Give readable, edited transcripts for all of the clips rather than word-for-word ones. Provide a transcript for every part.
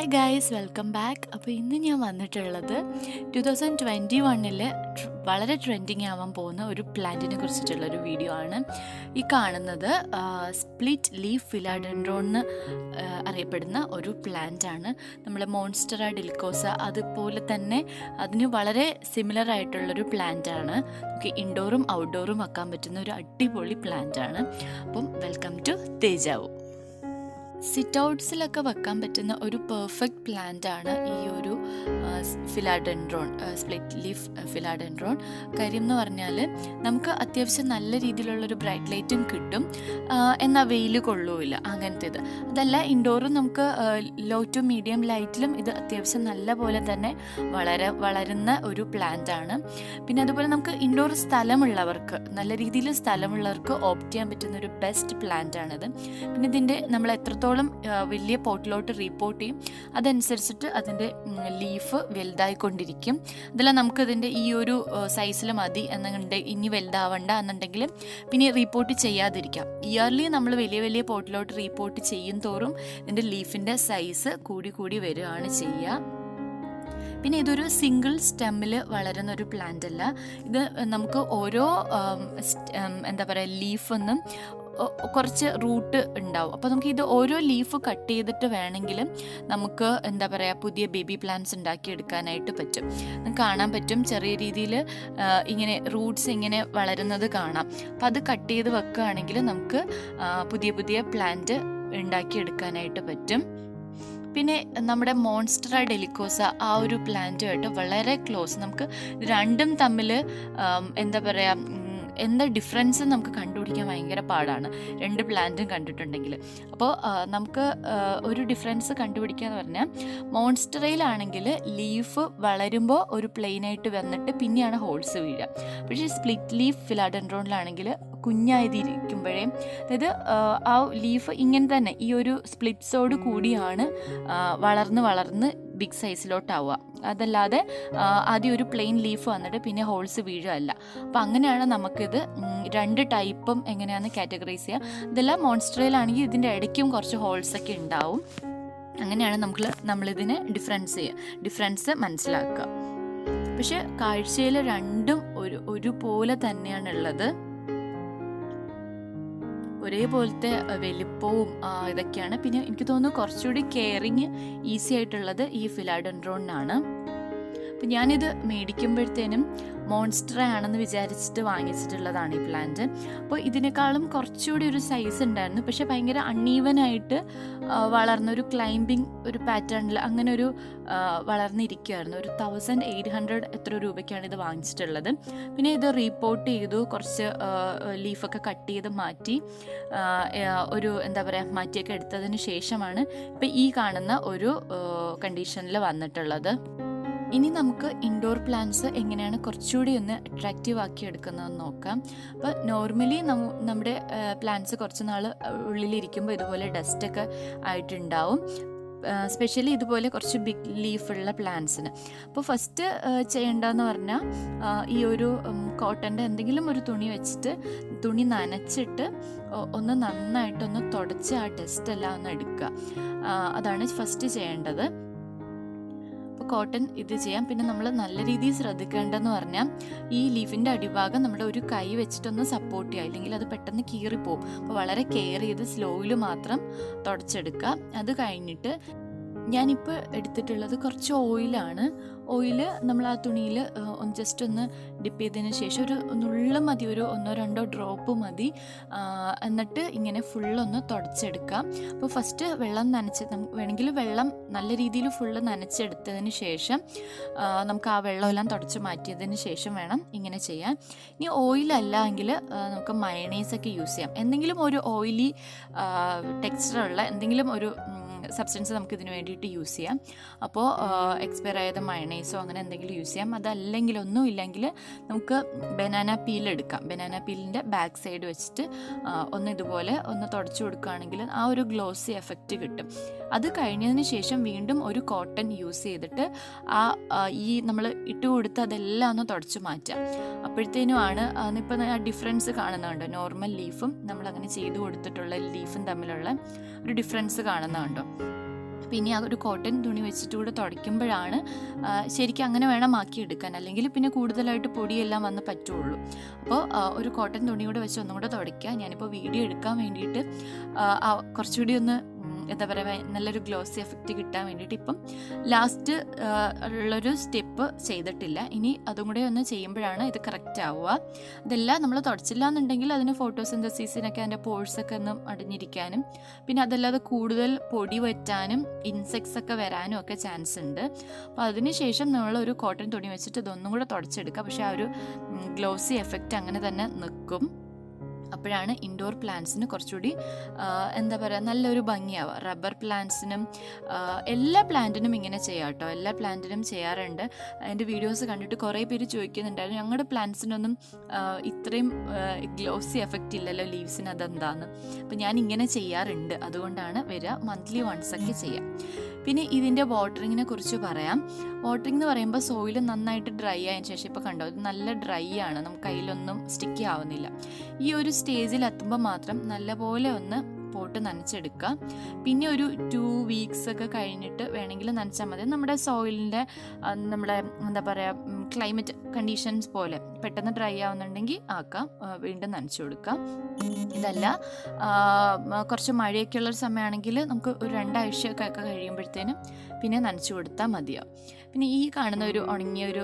Hi guys, welcome back. അപ്പോൾ ഇന്ന് ഞാൻ വന്നിട്ടുള്ളത് 2021 വളരെ ട്രെൻഡിങ് ആവാൻ പോകുന്ന ഒരു പ്ലാന്റിനെ കുറിച്ചിട്ടുള്ളൊരു വീഡിയോ ആണ്. ഈ കാണുന്നത് സ്പ്ലിറ്റ് ലീഫ് ഫിലാഡെൻഡ്രോൺ എന്ന് അറിയപ്പെടുന്ന ഒരു പ്ലാന്റ് ആണ്. നമ്മളെ മോൺസ്റ്ററ ഡെലിക്കോസ അതുപോലെ തന്നെ അതിന് വളരെ സിമിലർ ആയിട്ടുള്ളൊരു പ്ലാന്റ് ആണ്. നമുക്ക് ഇൻഡോറും ഔട്ട്ഡോറും വെക്കാൻ പറ്റുന്ന ഒരു അടിപൊളി പ്ലാന്റ് ആണ്. അപ്പം വെൽക്കം ടു തേജാവു. സിറ്റ് ഔട്ട്സിലൊക്കെ വെക്കാൻ പറ്റുന്ന ഒരു പെർഫെക്റ്റ് പ്ലാന്റ് ആണ് ഈ ഒരു ഫിലാഡെൻഡ്രോൺ, സ്പ്ലിറ്റ് ലീഫ് ഫിലാഡെൻഡ്രോൺ. കാര്യം എന്ന് പറഞ്ഞാൽ നമുക്ക് അത്യാവശ്യം നല്ല രീതിയിലുള്ളൊരു ബ്രൈറ്റ് ലൈറ്റും കിട്ടും, എന്നാൽ വെയിൽ കൊള്ളുമില്ല അങ്ങനത്തേത്. അതല്ല, ഇൻഡോറും നമുക്ക് ലോ ടു മീഡിയം ലൈറ്റിലും ഇത് അത്യാവശ്യം നല്ല പോലെ തന്നെ വളരുന്ന ഒരു പ്ലാന്റ് ആണ്. പിന്നെ അതുപോലെ നമുക്ക് ഇൻഡോർ സ്ഥലമുള്ളവർക്ക്, നല്ല രീതിയിൽ സ്ഥലമുള്ളവർക്ക് ഓപ്റ്റ് ചെയ്യാൻ പറ്റുന്ന ഒരു ബെസ്റ്റ് പ്ലാന്റ് ആണിത്. പിന്നെ ഇതിൻ്റെ നമ്മൾ എത്രത്തോളം വലിയ പോട്ടിലോട്ട് റീപ്പോർട്ട് ചെയ്യും അതനുസരിച്ചിട്ട് അതിൻ്റെ ലീഫ് വലുതായിക്കൊണ്ടിരിക്കും. അതെല്ലാം നമുക്കിതിൻ്റെ ഈ ഒരു സൈസിൽ മതി എന്നുണ്ടെങ്കിൽ, ഇനി വലുതാവണ്ട എന്നുണ്ടെങ്കിൽ പിന്നെ റീപ്പോർട്ട് ചെയ്യാതിരിക്കാം. ഇയർലി നമ്മൾ വലിയ വലിയ പോട്ടിലോട്ട് റീപ്പോർട്ട് ചെയ്യും തോറും ഇതിൻ്റെ ലീഫിൻ്റെ സൈസ് കൂടി കൂടി വരികയാണ് ചെയ്യുക. പിന്നെ ഇതൊരു സിംഗിൾ സ്റ്റെമ്മിൽ വളരുന്ന ഒരു പ്ലാന്റ് അല്ല. ഇത് നമുക്ക് ഓരോ എന്താ പറയുക ലീഫൊന്നും കുറച്ച് റൂട്ട് ഉണ്ടാവും. അപ്പോൾ നമുക്ക് ഇത് ഓരോ ലീഫ് കട്ട് ചെയ്തിട്ട് വേണമെങ്കിലും നമുക്ക് എന്താ പറയുക പുതിയ ബേബി പ്ലാന്റ്സ് ഉണ്ടാക്കിയെടുക്കാനായിട്ട് പറ്റും. നമുക്ക് കാണാൻ പറ്റും ചെറിയ രീതിയിൽ ഇങ്ങനെ റൂട്ട്സ് ഇങ്ങനെ വളരുന്നത് കാണാം. അപ്പോൾ അത് കട്ട് ചെയ്ത് വെക്കുകയാണെങ്കിൽ നമുക്ക് പുതിയ പുതിയ പ്ലാന്റ് ഉണ്ടാക്കിയെടുക്കാനായിട്ട് പറ്റും. പിന്നെ നമ്മുടെ മോൺസ്റ്ററ ഡെലിക്കോസ ആ ഒരു പ്ലാന്റുമായിട്ട് വളരെ ക്ലോസ്. നമുക്ക് രണ്ടും തമ്മിൽ എന്താ പറയുക എന്താ ഡിഫറൻസ് നമുക്ക് കണ്ടുപിടിക്കാൻ ഭയങ്കര പാടാണ് രണ്ട് പ്ലാന്റും കണ്ടിട്ടുണ്ടെങ്കിൽ. അപ്പോൾ നമുക്ക് ഒരു ഡിഫറൻസ് കണ്ടുപിടിക്കുക എന്ന് പറഞ്ഞാൽ, മോൺസ്റ്ററയിലാണെങ്കിൽ ലീഫ് വളരുമ്പോൾ ഒരു പ്ലെയിനായിട്ട് വന്നിട്ട് പിന്നെയാണ് ഹോൾസ് വീഴുക. പക്ഷേ സ്പ്ലിറ്റ് ലീഫ് ഫിലാഡെൻഡ്രോണിലാണെങ്കിൽ കുഞ്ഞായിരിക്കുമ്പോഴേ, അതായത് ആ ലീഫ് ഇങ്ങനെ തന്നെ ഈ ഒരു സ്പ്ലിറ്റ്സോട് കൂടിയാണ് വളർന്ന് ബിഗ് സൈസിലോട്ടാവുക. അതല്ലാതെ ആദ്യം ഒരു പ്ലെയിൻ ലീഫ് വന്നിട്ട് പിന്നെ ഹോൾസ് വീഴുകയല്ല. അപ്പം അങ്ങനെയാണ് നമുക്കിത് രണ്ട് ടൈപ്പും എങ്ങനെയാണെന്ന് കാറ്റഗറൈസ് ചെയ്യുക. ഇതെല്ലാം മോൺസ്റ്ററയിലാണെങ്കിൽ ഇതിൻ്റെ ഇടയ്ക്കും കുറച്ച് ഹോൾസൊക്കെ ഉണ്ടാവും. അങ്ങനെയാണ് നമ്മളിതിനെ ഡിഫറൻസ് മനസ്സിലാക്കുക. പക്ഷെ കാഴ്ചയിൽ രണ്ടും ഒരുപോലെ തന്നെയാണുള്ളത്. ഒരേപോലത്തെ വലിപ്പവും ഇതൊക്കെയാണ്. പിന്നെ എനിക്ക് തോന്നുന്നു കുറച്ചുകൂടി കെയറിങ് ഈസി ആയിട്ടുള്ളത് ഈ ഫിലാഡെൻഡ്രോണിനാണ്. അപ്പം ഞാനിത് മേടിക്കുമ്പോഴത്തേനും മോൺസ്റ്റർ ആണെന്ന് വിചാരിച്ചിട്ട് വാങ്ങിച്ചിട്ടുള്ളതാണ് ഈ പ്ലാന്റ്. അപ്പോൾ ഇതിനേക്കാളും കുറച്ചുകൂടി ഒരു സൈസ് ഉണ്ടായിരുന്നു. പക്ഷെ ഭയങ്കര അൺഈവനായിട്ട് വളർന്ന ഒരു ക്ലൈംബിങ് ഒരു പാറ്റേണിൽ അങ്ങനെ ഒരു വളർന്നിരിക്കുമായിരുന്നു. ഒരു 1800 എത്ര രൂപയ്ക്കാണ് ഇത് വാങ്ങിച്ചിട്ടുള്ളത്. പിന്നെ ഇത് റീപ്പോർട്ട് ചെയ്തു, കുറച്ച് ലീഫൊക്കെ കട്ട് ചെയ്ത് മാറ്റി ഒരു എന്താ പറയുക മാറ്റിയൊക്കെ എടുത്തതിന് ശേഷമാണ് ഇപ്പം ഈ കാണുന്ന ഒരു കണ്ടീഷനിൽ വന്നിട്ടുള്ളത്. ഇനി നമുക്ക് ഇൻഡോർ പ്ലാന്റ്സ് എങ്ങനെയാണ് കുറച്ചുകൂടി ഒന്ന് അട്രാക്റ്റീവ് ആക്കി എടുക്കുന്നതെന്ന് നോക്കാം. അപ്പോൾ നോർമലി നമ്മുടെ പ്ലാന്റ്സ് കുറച്ച് നാൾ ഉള്ളിലിരിക്കുമ്പോൾ ഇതുപോലെ ഡസ്റ്റൊക്കെ ആയിട്ടുണ്ടാവും, സ്പെഷ്യലി ഇതുപോലെ കുറച്ച് ബിഗ് ലീഫുള്ള പ്ലാന്റ്സിന്. അപ്പോൾ ഫസ്റ്റ് ചെയ്യേണ്ടതെന്ന് പറഞ്ഞാൽ ഈ ഒരു കോട്ടൻ്റെ എന്തെങ്കിലും ഒരു തുണി വെച്ചിട്ട് തുണി നനച്ചിട്ട് ഒന്ന് നന്നായിട്ടൊന്ന് തുടച്ച് ആ ഡസ്റ്റെല്ലാം ഒന്ന് എടുക്കുക. അതാണ് ഫസ്റ്റ് ചെയ്യേണ്ടത്. അപ്പോൾ കോട്ടൺ ഇത് ചെയ്യാം. പിന്നെ നമ്മൾ നല്ല രീതിയിൽ ശ്രദ്ധിക്കേണ്ടതെന്ന് പറഞ്ഞാൽ ഈ ലീഫിൻ്റെ അടിഭാഗം നമ്മുടെ ഒരു കൈ വെച്ചിട്ടൊന്ന് സപ്പോർട്ട് ചെയ്യുക, ഇല്ലെങ്കിൽ അത് പെട്ടെന്ന് കീറിപ്പോവും. അപ്പോൾ വളരെ കെയർ ചെയ്ത് സ്ലോയിൽ മാത്രം തുടച്ചെടുക്കുക. അത് കഴിഞ്ഞിട്ട് ഞാനിപ്പോൾ എടുത്തിട്ടുള്ളത് കുറച്ച് ഓയിലാണ്. ഓയിൽ നമ്മൾ ആ തുണിയിൽ ജസ്റ്റ് ഒന്ന് ഡിപ്പ് ചെയ്തതിന് ശേഷം ഒരു നുള്ള മതി, ഒരു 1-2 ഡ്രോപ്പ് മതി. എന്നിട്ട് ഇങ്ങനെ ഫുള്ളൊന്ന് തുടച്ചെടുക്കാം. അപ്പോൾ ഫസ്റ്റ് വെള്ളം വേണമെങ്കിൽ വെള്ളം നല്ല രീതിയിൽ ഫുള്ള് നനച്ചെടുത്തതിന് ശേഷം നമുക്ക് ആ വെള്ളമെല്ലാം തുടച്ച് മാറ്റിയതിന് ശേഷം വേണം ഇങ്ങനെ ചെയ്യാൻ. ഇനി ഓയിലല്ല എങ്കിൽ നമുക്ക് മയണൈസൊക്കെ യൂസ് ചെയ്യാം. എന്തെങ്കിലും ഒരു ഓയിലി ടെക്സ്ചറുള്ള എന്തെങ്കിലും ഒരു സബ്സ്റ്റൻസ് നമുക്ക് ഇതിന് വേണ്ടിയിട്ട് യൂസ് ചെയ്യാം. അപ്പോൾ എക്സ്പയർ ആയത് മയണൈസോ അങ്ങനെ എന്തെങ്കിലും യൂസ് ചെയ്യാം. അതല്ലെങ്കിൽ ഒന്നും ഇല്ലെങ്കിൽ നമുക്ക് ബനാന പീൽ എടുക്കാം. ബനാന പീലിൻ്റെ ബാക്ക് സൈഡ് വെച്ചിട്ട് ഒന്ന് ഇതുപോലെ ഒന്ന് തുടച്ചു കൊടുക്കുകയാണെങ്കിൽ ആ ഒരു ഗ്ലോസി എഫക്റ്റ് കിട്ടും. അത് കഴിഞ്ഞതിന് ശേഷം വീണ്ടും ഒരു കോട്ടൺ യൂസ് ചെയ്തിട്ട് ഈ നമ്മൾ ഇട്ട് കൊടുത്ത് അതെല്ലാം ഒന്ന് തുടച്ചു മാറ്റാം. അപ്പോഴത്തേനുമാണ് ഇപ്പം ആ ഡിഫറൻസ് കാണുന്നുണ്ട്. നോർമൽ ലീഫും നമ്മളങ്ങനെ ചെയ്ത് കൊടുത്തിട്ടുള്ള ലീഫും തമ്മിലുള്ള ഒരു ഡിഫറൻസ് കാണുന്നുണ്ടോ. പിന്നെ ആ ഒരു കോട്ടൺ തുണി വെച്ചിട്ട് കൂടെ തുടയ്ക്കുമ്പോഴാണ് ശരിക്കും അങ്ങനെ വേണം ആക്കിയെടുക്കാൻ, അല്ലെങ്കിൽ പിന്നെ കൂടുതലായിട്ട് പൊടിയെല്ലാം വന്ന് പറ്റുള്ളൂ. അപ്പോൾ ഒരു കോട്ടൺ തുണി കൂടെ വെച്ച് ഒന്നും കൂടെ തുടയ്ക്കുക. ഞാനിപ്പോൾ വീഡിയോ എടുക്കാൻ വേണ്ടിയിട്ട് കുറച്ചുകൂടി ഒന്ന് എന്താ പറയുക, നല്ലൊരു ഗ്ലോസി എഫക്റ്റ് കിട്ടാൻ വേണ്ടിയിട്ട് ഇപ്പം ലാസ്റ്റ് ഉള്ളൊരു സ്റ്റെപ്പ് ചെയ്തിട്ടില്ല. ഇനി അതും കൂടെ ഒന്ന് ചെയ്യുമ്പോഴാണ് ഇത് കറക്റ്റ് ആവുക. അതെല്ലാം നമ്മൾ തുടച്ചില്ല എന്നുണ്ടെങ്കിൽ അതിന് ഫോട്ടോസിന്തസിസിനൊക്കെ അതിൻ്റെ പോഴ്സൊക്കെ ഒന്ന് അടിഞ്ഞിരിക്കാനും പിന്നെ അതല്ലാതെ കൂടുതൽ പൊടി വറ്റാനും ഇൻസെക്ട്സ് ഒക്കെ വരാനും ഒക്കെ ചാൻസ് ഉണ്ട്. അപ്പോൾ അതിന് ശേഷം നമ്മൾ ഒരു കോട്ടൺ തുണി വെച്ചിട്ട് ഇതൊന്നും കൂടെ തുടച്ചെടുക്കുക. പക്ഷേ ആ ഒരു ഗ്ലോസി എഫക്റ്റ് അങ്ങനെ തന്നെ നിൽക്കും. അപ്പോഴാണ് ഇൻഡോർ പ്ലാന്റ്സിന് കുറച്ചുകൂടി എന്താ പറയുക, നല്ലൊരു ഭംഗിയാവുക. റബ്ബർ പ്ലാന്റ്സിനും എല്ലാ പ്ലാന്റിനും ഇങ്ങനെ ചെയ്യാം കേട്ടോ, എല്ലാ പ്ലാന്റിനും ചെയ്യാറുണ്ട്. എൻ്റെ വീഡിയോസ് കണ്ടിട്ട് കുറേ പേര് ചോദിക്കുന്നുണ്ടായിരുന്നു, ഞങ്ങളുടെ പ്ലാന്റ്സിനൊന്നും ഇത്രയും ഗ്ലോസി എഫക്റ്റ് ഇല്ലല്ലോ ലീവ്സിന്, അതെന്താന്ന്. അപ്പം ഞാൻ ഇങ്ങനെ ചെയ്യാറുണ്ട്, അതുകൊണ്ടാണ് വരിക. മന്ത്ലി വൺസൊക്കെ ചെയ്യാം. പിന്നെ ഇതിൻ്റെ വാട്ടറിങ്ങിനെ കുറിച്ച് പറയാം. വാട്ടറിംഗ് എന്ന് പറയുമ്പോൾ സോയിൽ നന്നായിട്ട് ഡ്രൈ ആയതിനു ശേഷം, ഇപ്പോൾ കണ്ടോ ഇത് നല്ല ഡ്രൈ ആണ്, നമുക്ക് കയ്യിലൊന്നും സ്റ്റിക്കി ആവുന്നില്ല. ഈ ഒരു സ്റ്റേജിൽ എത്തുമ്പോൾ മാത്രം നല്ലപോലെ ഒന്ന് പോട്ട് നനച്ചെടുക്കുക. പിന്നെ ഒരു 2 വീക്സ് ഒക്കെ കഴിഞ്ഞിട്ട് വേണമെങ്കിൽ നനച്ചാൽ മതി. നമ്മുടെ സോയിലിൻ്റെ നമ്മുടെ എന്താ പറയുക ക്ലൈമറ്റ് കണ്ടീഷൻസ് പോലെ പെട്ടെന്ന് ഡ്രൈ ആവുന്നുണ്ടെങ്കിൽ ആക്കാം, വീണ്ടും നനച്ചു കൊടുക്കാം. ഇതല്ല കുറച്ച് മഴയൊക്കെ ഉള്ളൊരു സമയമാണെങ്കിൽ നമുക്ക് ഒരു 2 ആഴ്ചയൊക്കെ കഴിയുമ്പോഴത്തേനും പിന്നെ നനച്ചു കൊടുത്താൽ മതിയാവും. പിന്നെ ഈ കാണുന്ന ഒരു ഉണങ്ങിയ ഒരു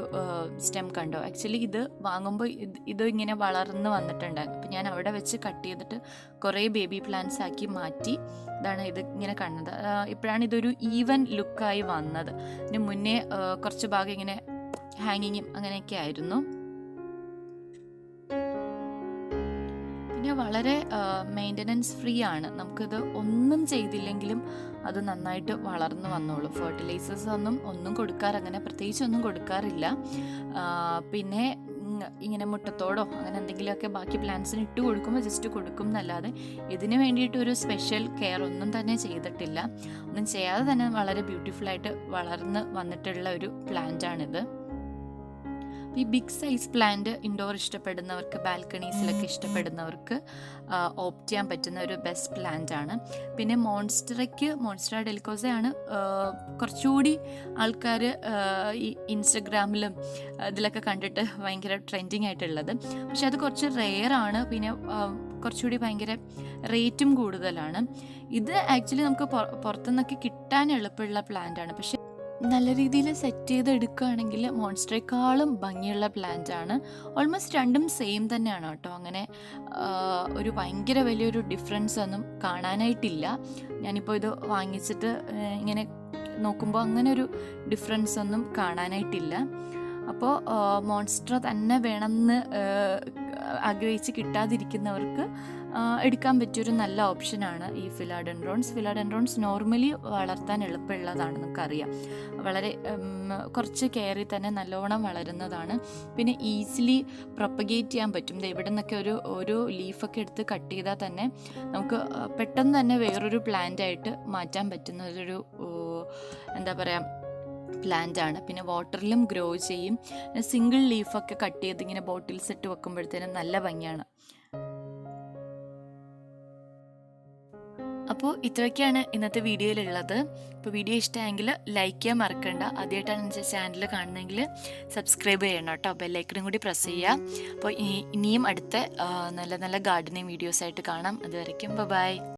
സ്റ്റെം കണ്ടോ, ആക്ച്വലി ഇത് വാങ്ങുമ്പോൾ ഇത് ഇങ്ങനെ വളർന്ന് വന്നിട്ടുണ്ടായിരുന്നു. അപ്പം ഞാൻ അവിടെ വെച്ച് കട്ട് ചെയ്തിട്ട് കുറേ ബേബി പ്ലാന്റ്സ് ആക്കി മാറ്റി. ഇതാണ് ഇത് ഇങ്ങനെ കാണുന്നത്. ഇപ്പോഴാണ് ഇതൊരു ഈവൻ ലുക്കായി വന്നത്. ഇതിന് മുന്നേ കുറച്ച് ഭാഗം ഇങ്ങനെ ഹാങ്ങിങ്ങും അങ്ങനെയൊക്കെ ആയിരുന്നു. പിന്നെ വളരെ മെയിൻ്റനൻസ് ഫ്രീ ആണ്. നമുക്കിത് ഒന്നും ചെയ്തില്ലെങ്കിലും അത് നന്നായിട്ട് വളർന്നു വന്നോളൂ. ഫെർട്ടിലൈസേഴ്സ് ഒന്നും അങ്ങനെ പ്രത്യേകിച്ച് ഒന്നും കൊടുക്കാറില്ല. പിന്നെ ഇങ്ങനെ മുട്ടത്തോടോ അങ്ങനെ എന്തെങ്കിലുമൊക്കെ ബാക്കി പ്ലാന്റ്സിന് ഇട്ട് കൊടുക്കുമ്പോൾ ജസ്റ്റ് കൊടുക്കും എന്നല്ലാതെ ഇതിന് വേണ്ടിയിട്ട് ഒരു സ്പെഷ്യൽ കെയർ ഒന്നും തന്നെ ചെയ്തിട്ടില്ല. ഒന്നും ചെയ്യാതെ തന്നെ വളരെ ബ്യൂട്ടിഫുള്ളായിട്ട് വളർന്ന് വന്നിട്ടുള്ള ഒരു പ്ലാന്റാണിത്. ഈ ബിഗ് സൈസ് പ്ലാന്റ് ഇൻഡോർ ഇഷ്ടപ്പെടുന്നവർക്ക്, ബാൽക്കണീസിലൊക്കെ ഇഷ്ടപ്പെടുന്നവർക്ക് ഓപ്റ്റ് ചെയ്യാൻ പറ്റുന്ന ഒരു ബെസ്റ്റ് പ്ലാന്റ് ആണ്. പിന്നെ മോൺസ്റ്ററ ഡെലിക്കോസയാണ് കുറച്ചുകൂടി ആൾക്കാർ ഈ ഇൻസ്റ്റഗ്രാമിലും ഇതിലൊക്കെ കണ്ടിട്ട് ഭയങ്കര ട്രെൻഡിങ് ആയിട്ടുള്ളത്. പക്ഷെ അത് കുറച്ച് റെയർ ആണ്. പിന്നെ കുറച്ചുകൂടി ഭയങ്കര റേറ്റും കൂടുതലാണ്. ഇത് ആക്ച്വലി നമുക്ക് പുറത്തുനിന്നൊക്കെ കിട്ടാൻ എളുപ്പമുള്ള പ്ലാന്റ് ആണ്. പക്ഷെ നല്ല രീതിയിൽ സെറ്റ് ചെയ്ത് എടുക്കുകയാണെങ്കിൽ മോൺസ്റ്ററേക്കാളും ഭംഗിയുള്ള പ്ലാന്റ് ആണ്. ഓൾമോസ്റ്റ് രണ്ടും സെയിം തന്നെയാണ് കേട്ടോ. അങ്ങനെ ഒരു ഭയങ്കര വലിയൊരു ഡിഫറൻസ് ഒന്നും കാണാനായിട്ടില്ല. ഞാനിപ്പോൾ ഇത് വാങ്ങിച്ചിട്ട് ഇങ്ങനെ നോക്കുമ്പോൾ അങ്ങനെ ഒരു ഡിഫറൻസ് ഒന്നും കാണാനായിട്ടില്ല. അപ്പോൾ മോൺസ്റ്റർ തന്നെ വേണമെന്ന് ആഗ്രഹിച്ച് കിട്ടാതിരിക്കുന്നവർക്ക് എടുക്കാൻ പറ്റിയൊരു നല്ല ഓപ്ഷനാണ് ഈ ഫിലാഡെൻഡ്രോൺസ്. നോർമലി വളർത്താൻ എളുപ്പമുള്ളതാണ്, നമുക്കറിയാം. വളരെ കുറച്ച് കെയറിൽ തന്നെ നല്ലോണം വളരുന്നതാണ്. പിന്നെ ഈസിലി പ്രൊപ്പഗേറ്റ് ചെയ്യാൻ പറ്റും. ഇവിടെ നിന്നൊക്കെ ഒരു ലീഫൊക്കെ എടുത്ത് കട്ട് ചെയ്താൽ തന്നെ നമുക്ക് പെട്ടെന്ന് തന്നെ വേറൊരു പ്ലാന്റായിട്ട് മാറ്റാൻ പറ്റുന്ന ഒരു എന്താ പറയുക പ്ലാന്റ് ആണ്. പിന്നെ വാട്ടറിലും ഗ്രോ ചെയ്യും. സിംഗിൾ ലീഫൊക്കെ കട്ട് ചെയ്ത് ഇങ്ങനെ ബോട്ടിൽസ് ഇട്ട് വെക്കുമ്പോഴത്തേനും നല്ല ഭംഗിയാണ്. അപ്പോൾ ഇത്രയൊക്കെയാണ് ഇന്നത്തെ വീഡിയോയിലുള്ളത്. ഇപ്പോൾ വീഡിയോ ഇഷ്ടമായെങ്കിൽ ലൈക്ക് ചെയ്യാൻ മറക്കണ്ട. ആദ്യമായിട്ടാണ് എൻ്റെ ചാനൽ കാണുന്നതെങ്കിൽ സബ്സ്ക്രൈബ് ചെയ്യണം കേട്ടോ. ബെല്ലൈക്കണും കൂടി പ്രസ് ചെയ്യുക. അപ്പോൾ ഇനിയും അടുത്ത നല്ല നല്ല ഗാർഡനിങ് വീഡിയോസായിട്ട് കാണാം. അതുവരയ്ക്കും ബൈ.